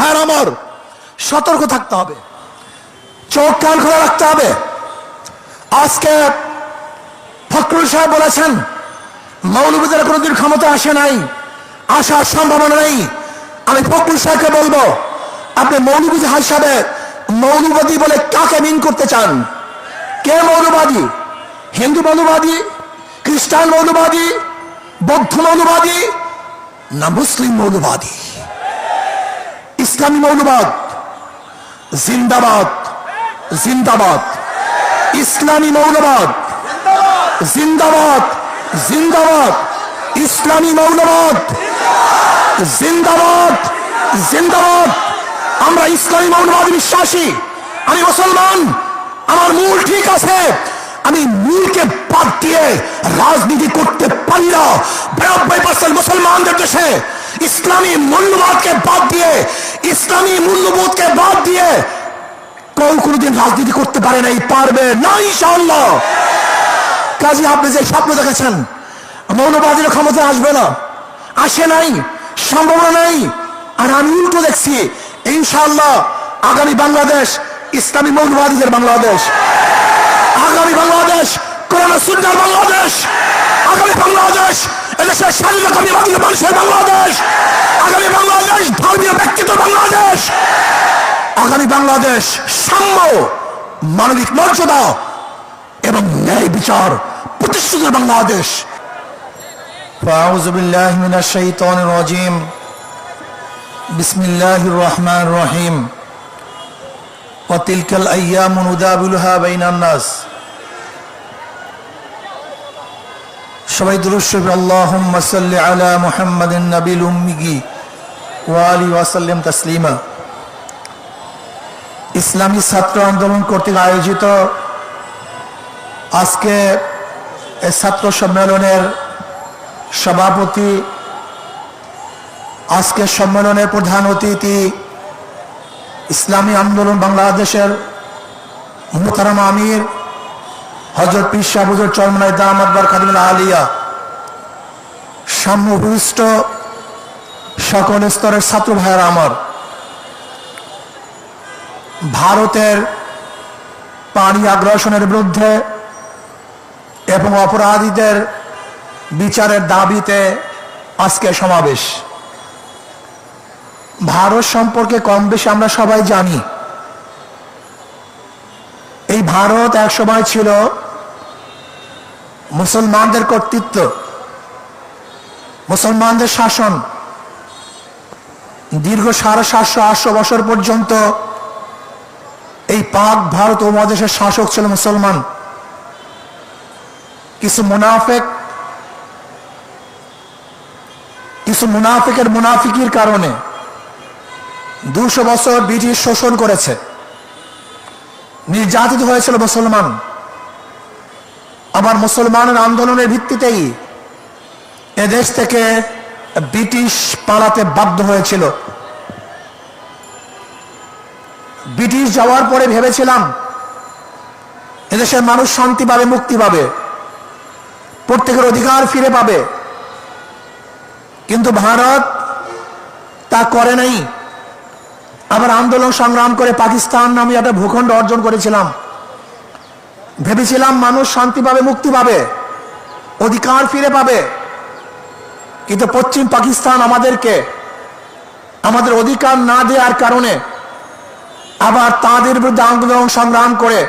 ভাইয়ের আমার, সতর্ক থাকতে হবে, চোখ কান খোলা রাখতে হবে। আজকে ফখরুল সাহেব বলেছেন মৌলবীদের কোনোদিন ক্ষমতা আসে নাই, আসার সম্ভাবনা নেই। আমি ফখরুল সাহেবকে বলবো, আপনি মৌলবী হিসাবে মৌলবাদী বলে কাকে মিন করতে চান? কে মৌলবাদী? হিন্দু মৌলবাদী, খ্রিস্টান মৌলবাদী, বৌদ্ধ মৌলবাদী, না মুসলিম মৌলবাদী? ইসলামী মৌলবাদ জিন্দাবাদ, জিন্দাবাদ। ইসলামী মৌলবাদ জিন্দাবাদ, জিন্দাবাদ। ইসলামী মৌলবাদ জিন্দাবাদ, জিন্দাবাদ। আমরা ইসলামী মৌলবাদী বিশ্বাসী। আমি মুসলমান, আমার মূল ঠিক আছে। আমি মূলকে বাদ দিয়ে রাজনীতি করতে পারি না। 92% মুসলমানদের দেশে ইসলামী মূল্যবোধকে বাদ দিয়ে, ইসলামী মূল্যবোধকে বাদ দিয়ে কেউ কোনোদিন রাজনীতি করতে পারে নাই, পারবে না ইনশাআল্লাহ। কাজে আপনি যে স্বপ্ন দেখেছেন মৌলবাদীর ক্ষমতা আসবে না, আসে নাই, সম্ভাবনা নাই। আর আমি উল্টো দেখছি, ইনশাআল্লাহ আগামী বাংলাদেশ ইসলামী মৌলবাদীদের বাংলাদেশ, আগামী বাংলাদেশ কোরআন সুন্নাহর বাংলাদেশ, আগামী বাংলাদেশ এদেশের স্বাধীনতাকামী মানুষের বাংলাদেশ, আগামী বাংলাদেশ ধর্মীয় ব্যক্তিত্ব বাংলাদেশ, আগামী বাংলাদেশ সাম্য, মানবিক মর্যাদা এবং ন্যায় বিচার প্রতিষ্ঠিত বাংলাদেশ। আউযু বিল্লাহি মিনাশ শাইতানির রাজীম। বিসমিল্লাহির রহমানির রহিম। ওয়া তিলকাল আইয়ামু নুদাবিলুহা বাইনান নাস। সবাই দুরূদ শরীফ আল্লাহুম্মা সাল্লি আলা মুহাম্মাদিন নাবিল উম্মি ওয়া আলিহি ওয়া সাল্লাম তাসলিমা। ইসলামী ছাত্র আন্দোলন কর্তৃক আয়োজিত আজকে এই ছাত্র সম্মেলনের সভাপতি, আজকে সম্মেলনের প্রধান অতিথি ইসলামী আন্দোলন বাংলাদেশের মুহতারাম আমির হযরত পীর সাহেব হুজুর চরমনাই দামাত বরকাতুল আলিয়া, সামনে উপবিষ্ট সকল স্তরের ছাত্র ভাইয়েরা আমার, ভারতের পানি আগ্রাসনের বিরুদ্ধে এবং অপরাধীদের বিচারের দাবিতে আজকে সমাবেশ। ভারত সম্পর্কে কম বেশি আমরা সবাই জানি। এই ভারত এক সময় ছিল মুসলমানদের কর্তৃত্ব, মুসলমানদের শাসন। দীর্ঘ 750-800 বছর পর্যন্ত এই পাক ভারত উপমহাদেশের শাসক ছিল মুসলমান। কিছু মুনাফিকের মুনাফিকির কারণে 200 বছর ব্রিটিশ শোষণ করেছে, নির্যাতিত হয়েছিল মুসলমান। আবার মুসলমানের আন্দোলনের ভিত্তিতেই এদেশ থেকে ব্রিটিশ পালাতে বাধ্য হয়েছিল। ব্রিটিশ যাওয়ার পরে ভেবেছিলাম এদেশের মানুষ শান্তি পাবে, মুক্তি পাবে, প্রত্যেকের অধিকার ফিরে পাবে, কিন্তু ভারত তা করে নাই। আবার আন্দোলন সংগ্রাম করে পাকিস্তান নামে একটা ভূখণ্ড অর্জন করেছিলাম। ভেবেছিলাম মানুষ শান্তি পাবে, মুক্তি পাবে, অধিকার ফিরে পাবে, কিন্তু পশ্চিম পাকিস্তান আমাদেরকে আমাদের অধিকার না দেওয়ার কারণে আবার তাদের বিরুদ্ধে আন্দোলন সংগ্রাম করে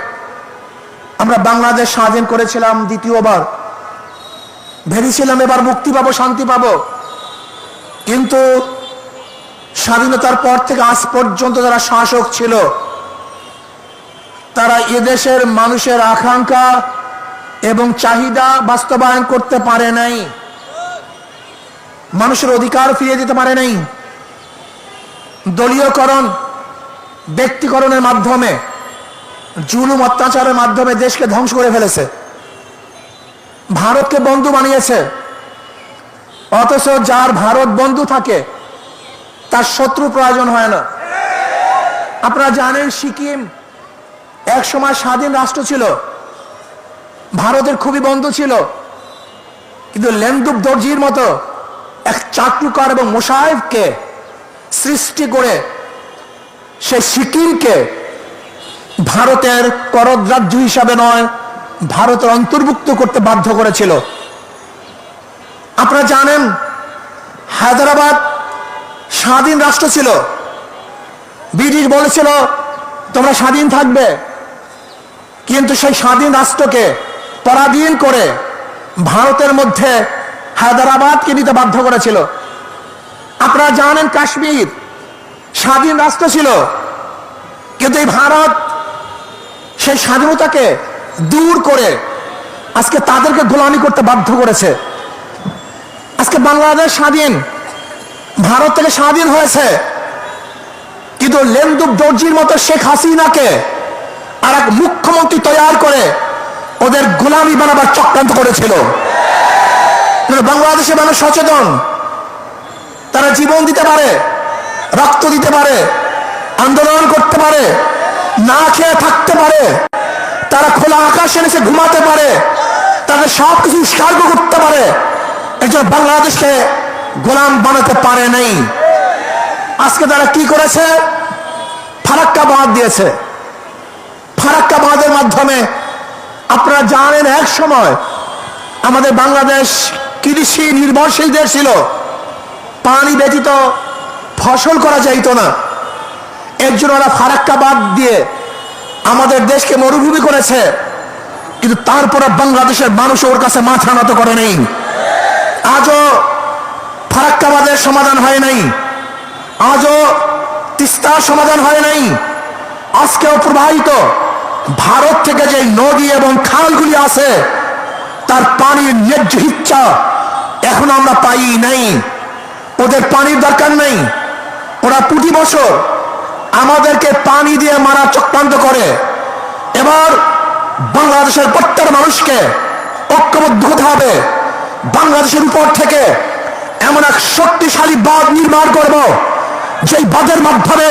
আমরা বাংলাদেশ স্বাধীন করেছিলাম দ্বিতীয়বার। ভেবেছিলাম এবার মুক্তি পাবো, শান্তি পাবো, কিন্তু স্বাধীনতার পর থেকে আজ পর্যন্ত যারা শাসক ছিল তারা এদেশের মানুষের আকাঙ্ক্ষা এবং চাহিদা বাস্তবায়ন করতে পারে নাই, মানুষের অধিকার ফিরিয়ে দিতে পারে নাই। দলীয়করণ, ব্যক্তিকরণের মাধ্যমে, জুলুম অত্যাচারের মাধ্যমে দেশকে ধ্বংস করে ফেলেছে। ভারতকে বন্ধু বানিয়েছে, অথচ যার ভারত বন্ধু থাকে তার শত্রু প্রয়োজন হয় না। আপনারা জানেন সিকিম এক সময় স্বাধীন রাষ্ট্র ছিল, ভারতের খুবই বন্ধু ছিল, কিন্তু লেন্দুক দর্জির মতো এক চাটুকার এবং মোশায়েফকে সৃষ্টি করে সে সিকিমকে ভারতের করদ রাজ্য হিসাবে নয়, ভারতের অন্তর্ভুক্ত করতে বাধ্য করেছিল। আপনারা জানেন হায়দ্রাবাদ স্বাধীন রাষ্ট্র ছিল। ব্রিটিশ বলেছিল তোমরা স্বাধীন থাকবে, কিন্তু সেই স্বাধীন রাষ্ট্রকে পরাধীন করে ভারতের মধ্যে হায়দ্রাবাদকে নিতে বাধ্য করেছিল। আপনারা জানেন কাশ্মীর স্বাধীন রাষ্ট্র ছিল, কিন্তু এই ভারত সেই স্বাধীনতাকে দূর করে আজকে তাদেরকে গোলামি করতে বাধ্য করেছে। আজকে বাংলাদেশ স্বাধীন, ভারত থেকে স্বাধীন হয়েছে, কিন্তু লেন্দুব দর্জির মতো শেখ হাসিনাকে আর এক মুখ্যমন্ত্রী তৈরি করে ওদের গোলামি বানাবার চক্রান্ত করেছিল। বাংলাদেশের মানুষ সচেতন, তারা জীবন দিতে পারে, রক্ত দিতে পারে, আন্দোলন করতে পারে, না খেয়ে থাকতে পারে, তারা খোলা আকাশে নিচে ঘুমাতে পারে, তাদের সবকিছু উৎসর্গ করতে পারে। একজন বাংলাদেশকে গোলাম বানাতে পারে নাই। আজকে তারা কি করেছে? ফারাক্কা বাঁধ দিয়েছে। ফারাক্কা বাঁধের মাধ্যমে আপনারা জানেন এক সময় আমাদের বাংলাদেশ কৃষি নির্ভরশীল দেশ ছিল, পানি ব্যতীত ফসল করা যাইত না। এর জন্য ওরা ফারাক্কা বাঁধ দিয়ে আমাদের দেশকে মরুভূমি করেছে, কিন্তু তারপরে বাংলাদেশের মানুষ ওর কাছে মাথা নত করে নেই। আজও ফারাক্কা বাঁধের সমাধান হয় নাই, আজও তিস্তার সমাধান হয় নাই। আজকেও প্রবাহিত ভারত থেকে যে নদী এবং খালগুলি আছে তার পানির ন্যায্য ইচ্ছা এখন আমরা পাই নাই। ওদের পানির দরকার নেই, ওরা প্রতি বছর আমাদেরকে পানি দিয়ে মারা চক্রান্ত করে। এবার বাংলাদেশের প্রত্যেক মানুষকে ঐক্যবদ্ধ হতে হবে। বাংলাদেশের উপর থেকে এমন এক শক্তিশালী বাঁধ নির্মাণ করব, যেই বাঁধের মাধ্যমে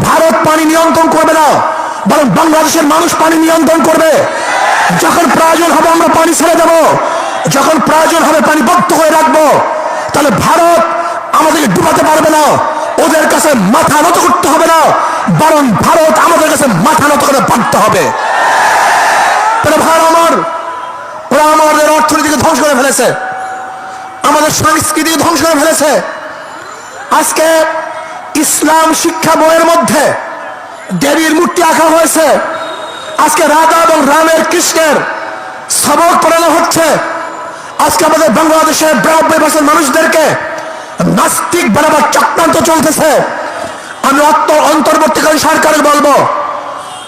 ভারত পানি নিয়ন্ত্রণ করবে না, বরং বাংলাদেশের মানুষ পানি নিয়ন্ত্রণ করবে। যখন প্রয়োজন হবে আমরা পানি ছেড়ে দেব, যখন প্রয়োজন হবে পানি বদ্ধ হয়ে রাখবো। তাহলে ভারত আমাদেরকে ডুবাতে পারবে না, ওদের কাছে মাথা নত করতে হবে না, বরং ভারত আমাদের কাছে মাথা নত করে বাধ্য হবে। তাহলে ভাই আমার, ওরা আমাদের অর্থনীতিকে ধ্বংস করে ফেলেছে, আমাদের সংস্কৃতিকে ধ্বংস করে ফেলেছে। আজকে ইসলাম শিক্ষা বইয়ের মধ্যে দেবীর মূর্তি আঁকা হয়েছে। আজকে রাধা এবং রামের কৃষ্ণের সবক পড়ানো হচ্ছে। আজকে আমাদের বাংলাদেশের 92% মানুষদেরকে নাস্তিক বানাবার চক্রান্ত চলতেছে। আমি অন্তর্বর্তীকালীন সরকারের বলবো,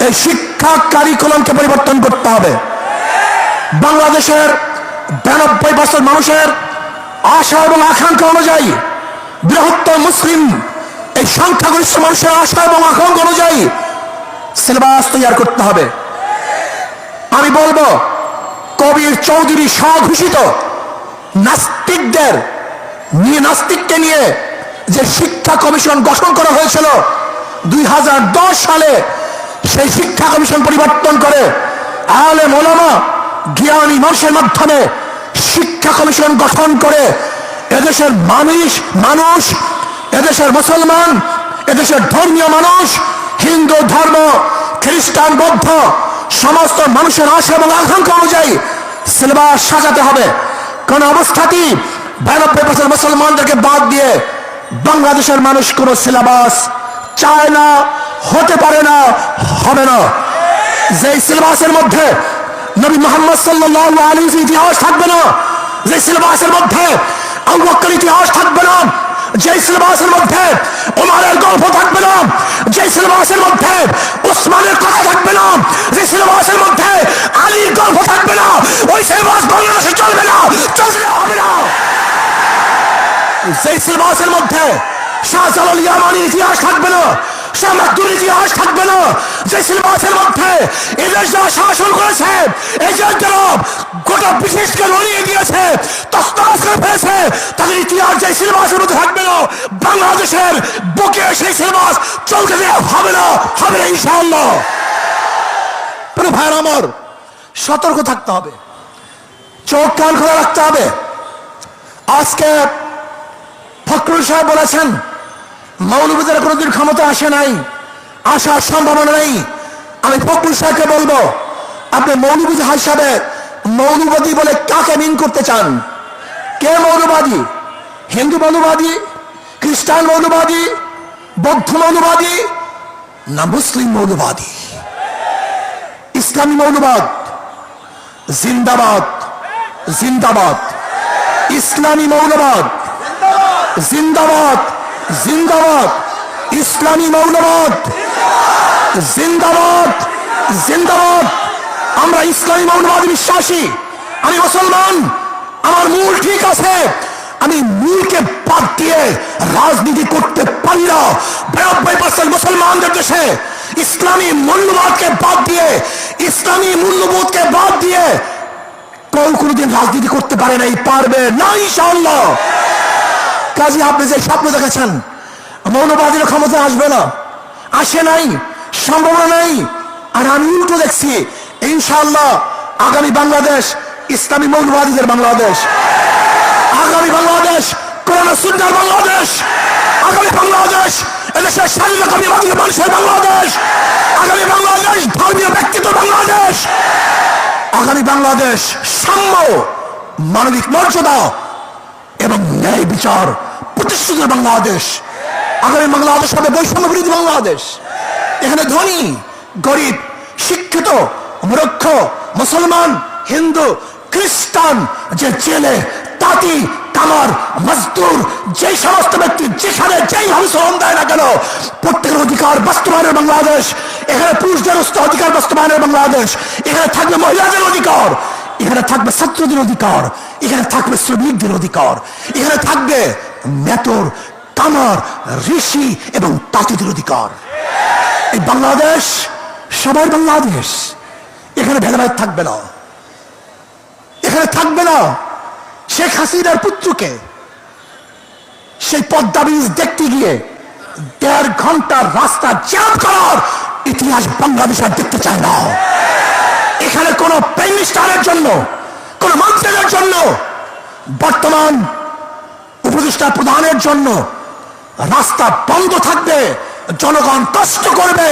এই শিক্ষা কারিকুলামকে পরিবর্তন করতে হবে। বাংলাদেশের 92% মানুষের আশা এবং আকাঙ্ক্ষা অনুযায়ী, বৃহত্তর মুসলিম এই সংখ্যাগরিষ্ঠ মানুষের আশা এবং আকাঙ্ক্ষা অনুযায়ী সিলেবাস তৈরি করতে হবে। আমি বলবো, কবির চৌধুরী স্বঘোষিত নাস্তিককে নিয়ে যে শিক্ষা কমিশন গঠন করা হয়েছিল 2010 সালে, সেই শিক্ষা কমিশন পরিবর্তন করে আলেম ওলামা জ্ঞানী মানুষের মাধ্যমে শিক্ষা কমিশন গঠন করে এদেশের মানুষ, এদেশের মুসলমান, এদেশের ধর্মীয় মানুষ, হিন্দু ধর্ম, খ্রিস্টান, বৌদ্ধ সমস্ত মানুষের আশা এবং আকাঙ্ক্ষা অনুযায়ী সিলেবাস সাজাতে হবে। কোন অবস্থাতেই 92% মুসলমানদেরকে বাদ দিয়ে বাংলাদেশের মানুষ কোন সিলেবাস চায় না, হতে পারে না, হবে না। যে সিলেবাসের মধ্যে নবী মুহাম্মদ সাল্লাল্লাহু আলাইহি ওয়াসাল্লাম ইতিহাস থাকবে না, যে সিলেবাসের মধ্যে আবু বকর ইতিহাস থাকবে না, যে সিলেবাসের মধ্যে ওমরের গল্প থাকবে না, যে সিলেবাসের মধ্যে উসমানের কথা থাকবে না, যে সিলেবাসের মধ্যে আলীর গল্প থাকবে না, ওই সিলেবাস বাংলাদেশে চলবে না, চলবে হবে না। যে সিলেবাসের মধ্যে শাহজালাল ইয়ামানির ইতিহাস থাকবে না, শাহ মাকদুমের ইতিহাস থাকবে না, যে সিলেবাসের মধ্যে এদেশ যারা শাসন করেছে, এজেন্টরা গোটা বিশেষকে লড়িয়ে দিয়েছে, তসনস করে ফেলেছে, তাদের ইতিহাস যে সিলেবাসের মধ্যে থাকবে না, বাংলাদেশের বুকে সেই সিলেবাস চলতে দেওয়া হবে না, হবে না ইনশাআল্লাহ। প্রিয় ভাইরা আমার, সতর্ক থাকতে হবে, চোখ কান খোলা রাখতে হবে। আজকে ফখরুল সাহেব বলেছেন মৌলবীদের কোনোদিন ক্ষমতা আসে নাই, আসার সম্ভাবনা নেই। আমি ফখরুল সাহেবকে বলবো, আপনি মৌলবাদী হিসাবে মৌলবাদী বলে কাকে মিন করতে চান? কে মৌলবাদী? হিন্দু মৌলবাদী, খ্রিস্টান মৌলবাদী, বৌদ্ধ মৌলবাদী, না মুসলিম মৌলবাদী? ইসলামী মৌলবাদ জিন্দাবাদ, জিন্দাবাদ। ইসলামী মৌলবাদ জিন্দাবাদ, জিন্দাবাদ। ইসলামী মৌলবাদ জিন্দাবাদ, জিন্দাবাদ। আমরা ইসলামী মৌলবাদী বিশ্বাসী। আমি মুসলমান, আমার মূল ঠিক আছে। আমি মূলকে বাদ দিয়ে রাজনীতি করতে পারি না। 92% মুসলমানদের দেশে ইসলামী মূল্যবোধকে বাদ দিয়ে, ইসলামী মূল্যবোধকে বাদ দিয়ে কেউ কোনোদিন রাজনীতি করতে পারে নাই, পারবে না ইনশাআল্লাহ। কাজে আপনি যে স্বপ্ন দেখেছেন মৌলবাদীর ক্ষমতা আসবে না, আসে নাই, সম্ভাবনা নেই। আর আমি উল্টো দেখছি, ইনশাআল্লাহ আগামী বাংলাদেশ ইসলামী মৌলবাদীদের বাংলাদেশ, আগামী বাংলাদেশ কোরআন সুন্নাহর বাংলাদেশ, আগামী বাংলাদেশ এদেশের স্বাধীনতাকামী মানুষের বাংলাদেশ, আগামী বাংলাদেশ ধর্মীয় ব্যক্তিত্ব বাংলাদেশ, আগামী বাংলাদেশ সাম্য, মানবিক মর্যাদা এবং ন্যায় বিচার প্রতিষ্ঠিত বাংলাদেশ। আগামী বাংলাদেশ হবে বৈষম্য বিরোধী বাংলাদেশ। এখানে ধনী গরিব, শিক্ষিত মূর্খ, মুসলমান হিন্দু খ্রিস্টান, যে জেলে তাঁতি কামার মজদুর, যে সমস্ত ব্যক্তি যেখানে যেইভাবে শ্রম দেয় না কেন, প্রত্যেকের অধিকার বাস্তবায়নের বাংলাদেশ। এখানে পুরুষদের অধিকার বাস্তবায়নের বাংলাদেশ। এখানে থাকবে মহিলাদের অধিকার, এখানে থাকবে ছাত্রদের অধিকার, এখানে থাকবে শ্রমিকদের অধিকার, এখানে থাকবে মেতর কামার ঋষি এবং তাঁতিদের অধিকার। এই বাংলাদেশ সবার বাংলাদেশ। এখানে ভেদাভেদ থাকবে না, এখানে থাকবে না শেখ হাসিনার পুত্রকে সেই পদ্মা ব্রিজ দেখতে গিয়ে 1.5 ঘন্টার রাস্তা জ্যাম করার ইতিহাস বাংলাদেশ আর দেখতে চায় না। এখানে কোন প্রাইম মিনিস্টারের জন্য, কোন মন্ত্রীদের জন্য, বর্তমান উপদেষ্টা প্রধানের জন্য রাস্তা বন্ধ থাকবে, জনগণ কষ্ট করবে,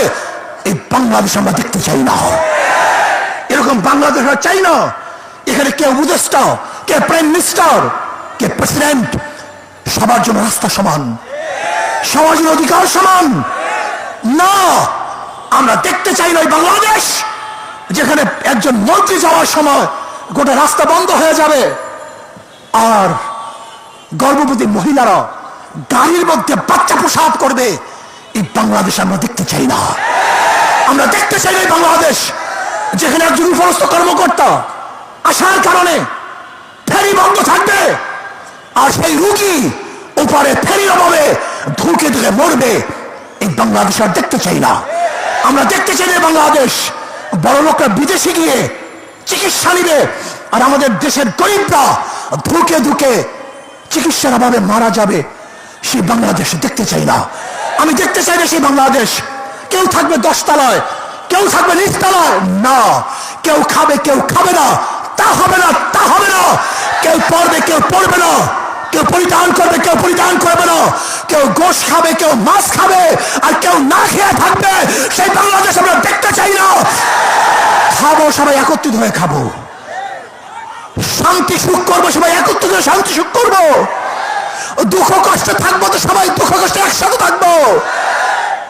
এই বাংলাদেশ আমরা দেখতে চাই না। এরকম বাংলাদেশ আমরা চাই না। এখানে কে উপদেষ্টা, কে প্রাইম মিনিস্টার, কে প্রেসিডেন্ট, সবার জন্য রাস্তা সমান, সবার জন্য অধিকার সমান না। আমরা দেখতে চাই না ওই বাংলাদেশ যেখানে একজন মন্ত্রী যাওয়ার সময় গোটা রাস্তা বন্ধ হয়ে যাবে আর গর্ভবতী মহিলারা গাড়ির মধ্যে বাচ্চা প্রসাদ করবে। এই বাংলাদেশ আমরা দেখতে চাই না। আমরা দেখতে চাই না এই বাংলাদেশ যেখানে একজন উপরস্থ কর্মকর্তা আসার কারণে ফেরি বন্ধ থাকবে আর সেই রুগী ওপারে ফেরির অভাবে ধুকে ধুকে মরবে। এই বাংলাদেশ আর দেখতে চাই না। আমরা দেখতে চাই না বাংলাদেশ বড় লোকরা বিদেশে গিয়ে চিকিৎসা নিবে আর আমাদের দেশের গরিবরা ধুকে ধুকে চিকিৎসার অভাবে মারা যাবে। সেই বাংলাদেশ দেখতে চাই না। আমি দেখতে চাই না সেই বাংলাদেশ কেউ থাকবে 10 তলায়, কেউ থাকবে 20 তলায়, না। কেউ খাবে, কেউ খাবে না, তা হবে না, তা হবে না। কেউ পড়বে, কেউ পড়বে না, কেউ পরিধান করবে, কেউ পরিধান করবে না, কেউ গোশ খাবে, কেউ মাছ খাবে, আর কেউ না খেয়ে থাকবে। সেই বাংলাদেশ আমরা দেখতে চাই না। খাবো সবাই একত্রিত হয়ে খাবো, শান্তি সুখ করবো সবাই একত্রিত হয়ে শান্তি সুখ করবো, দুঃখ কষ্ট থাকবো তো সবাই দুঃখ কষ্ট একসাথে থাকবো,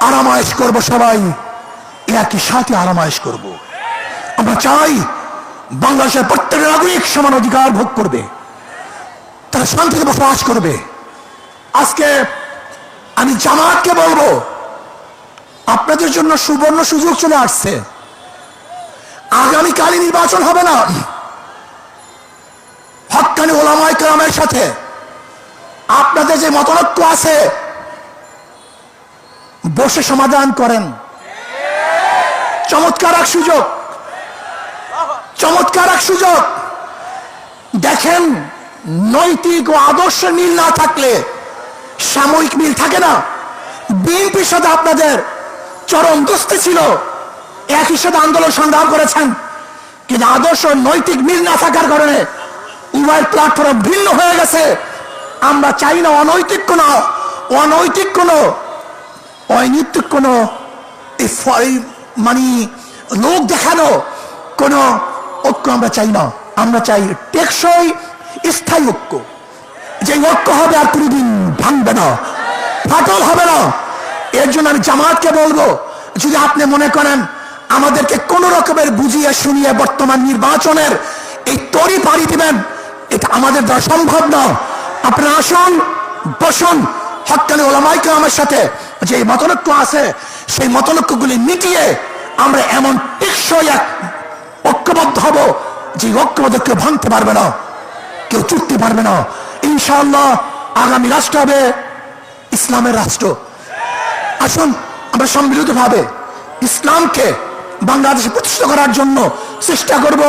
আরামায়েশ করবো সবাই একই সাথে আরামায়েশ করবো। আমরা চাই বাংলাদেশের প্রত্যেক নাগরিক সমান অধিকার ভোগ করবে, তারা শান্তিতে বসবাস করবে। আজকে আমি জামাতকে বলবো, আপনাদের জন্য সুবর্ণ সুযোগ চলে আসছে। আগামীকালই নির্বাচন হবে না, হক্কানি ওলামায়ে কেরামের সাথে আপনাদের যে মতনৈক্য আছে বসে সমাধান করেন। চমৎকার এক সুযোগ, চমৎকার এক সুযোগ। দেখেন, নৈতিক ও আদর্শ মিল না থাকলে সাময়িক মিল থাকে না। বিএনপির সাথে আপনাদের চরম দোস্তি ছিল, একই সাথে আন্দোলন সংগ্রাম করেছেন, কিন্তু আদর্শ নৈতিক মিল না থাকার কারণে উভয় প্ল্যাটফর্ম ভিন্ন হয়ে গেছে। আমরা চাই না অনৈতিক কোনো এই মানে লোক দেখানো কোন ঐক্য আমরা চাই না। আমরা চাই টেকসই স্থায়ী ঐক্য, যে ঐক্য হবে আর কোনোদিন ভাঙবে না, ফাটল হবে না। এর জন্য আমি জামাতকে বলবো, যদি আপনি মনে করেন আমাদেরকে কোন রকমের বুঝিয়ে শুনিয়ে বর্তমান নির্বাচনের এই তরি পাড়ি দিবেন, এটা আমাদের দ্বারা সম্ভব না। আপনারা আসুন, বসুন, হক্কানি ওলামায়ে কেরামের সাথে যে মতনৈক্য আছে সেই মতনৈক্যগুলি মিটিয়ে আমরা এমন টেকসই এক ঐক্যবদ্ধ হব যে ঐক্যবদ্ধ কেউ ভাঙতে পারবে না, কেউ চুটতে পারবে না। ইনশাআল্লাহ আগামী রাষ্ট্র হবে ইসলামের রাষ্ট্র। আসুন আমরা সম্মিলিতভাবে ইসলামকে বাংলাদেশে প্রতিষ্ঠিত করার জন্য চেষ্টা করব।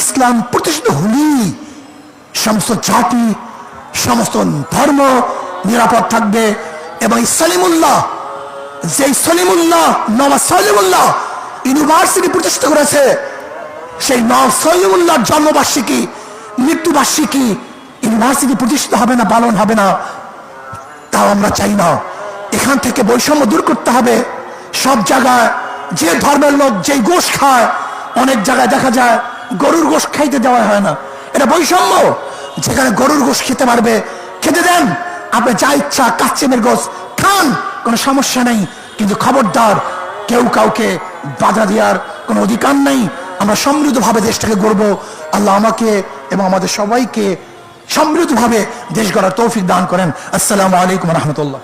ইসলাম প্রতিষ্ঠিত হলেই সমস্ত জাতি, সমস্ত ধর্ম নিরাপদ থাকবে। এবং সলিমুল্লাহ, যে সলিমুল্লাহ, নওয়াজ সলিমুল্লাহ ইউনিভার্সিটি প্রতিষ্ঠা করেছে, সেই নওয়াজ সলিমুল্লাহর জন্মবার্ষিকী, মৃত্যুবার্ষিকী ইউনিভার্সিটি প্রতিষ্ঠিত হবে না, পালন হবে না, তাও আমরা চাই না। এখান থেকে বৈষম্য দূর করতে হবে। সব জায়গায় যে ধর্মের লোক যেই গোশ খায়, অনেক জায়গায় দেখা যায় গরুর গোশ খাইতে দেওয়া হয় না, এটা বৈষম্য। যেখানে গরুর গোশ খেতে পারবে খেতে দেন, আপনি যা ইচ্ছা কাচ্চেমের গোশ খান, কোনো সমস্যা নেই, কিন্তু খবরদার কেউ কাউকে বাধা দেওয়ার কোনো অধিকার নেই। আমরা সমৃদ্ধভাবে দেশটাকে গড়ব। আল্লাহ আমাকে এবং আমাদের সবাইকে সমৃদ্ধভাবে দেশ গড়ার তৌফিক দান করেন। আসসালামু আলাইকুম রহমতুল্লাহ।